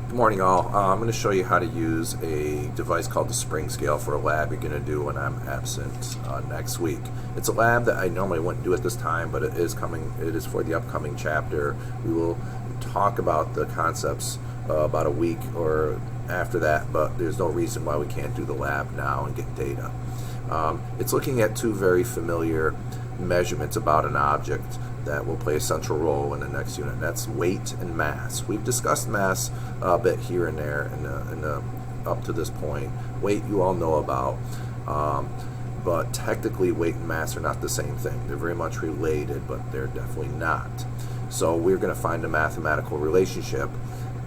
Good morning, all. I'm going to show you how to use a device called the spring scale for a lab you're going to do when I'm absent next week. It's a lab that I normally wouldn't do at this time, but it is coming. It is for the upcoming chapter. We will talk about the concepts about a week or after that, but there's no reason why we can't do the lab now and get data. It's looking at two very familiar measurements about an object that will play a central role in the next unit, and that's weight and mass. We've discussed mass a bit here and there up to this point. Weight you all know about, but technically weight and mass are not the same thing. They're very much related, but they're definitely not. So we're going to find a mathematical relationship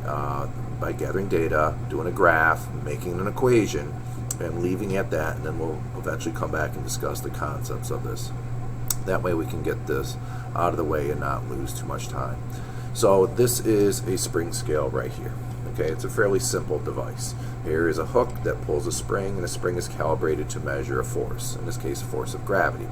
by gathering data, doing a graph, making an equation, and leaving it at that, and then we'll eventually come back and discuss the concepts of this. That way we can get this out of the way and not lose too much time. So this is a spring scale right here. Okay, it's a fairly simple device. Here is a hook that pulls a spring, and the spring is calibrated to measure a force, in this case a force of gravity.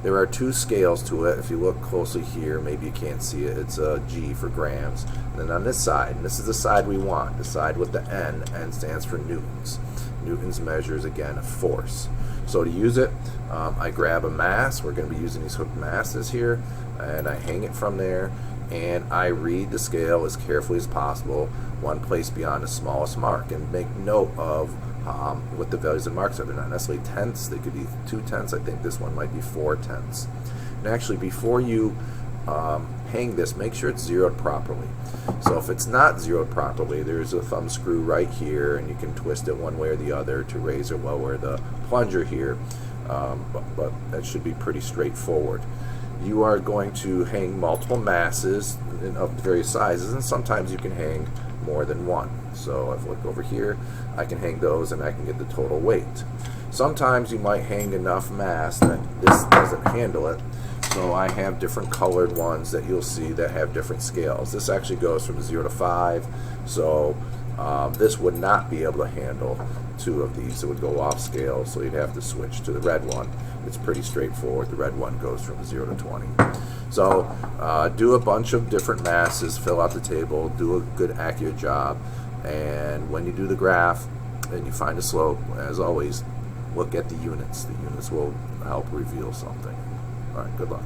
There are two scales to it. If you look closely here, maybe you can't see it, it's a G for grams. And then on this side, and this is the side we want, the side with the N stands for newtons. Newtons measures, again, a force. So to use it, I grab a mass. We're going to be using these hooked masses here, and I hang it from there, and I read the scale as carefully as possible, one place beyond the smallest mark, and make note of what the values and marks are. They're not necessarily tenths. They could be 2/10. I think this one might be 4/10. And actually, before you hang this, make sure it's zeroed properly. So if it's not zeroed properly, there's a thumb screw right here, and you can twist it one way or the other to raise or lower the plunger here, but that should be pretty straightforward. You are going to hang multiple masses of various sizes, and sometimes you can hang more than one. So if I look over here, I can hang those and I can get the total weight. Sometimes you might hang enough mass that this doesn't handle it, so I have different colored ones that you'll see that have different scales. This actually goes from 0 to 5, so this would not be able to handle two of these. It would go off scale, so you'd have to switch to the red one. It's pretty straightforward. The red one goes from 0 to 20. So do a bunch of different masses, fill out the table, do a good accurate job, and when you do the graph and you find a slope, as always, look at the units. The units will help reveal something. All right, good luck.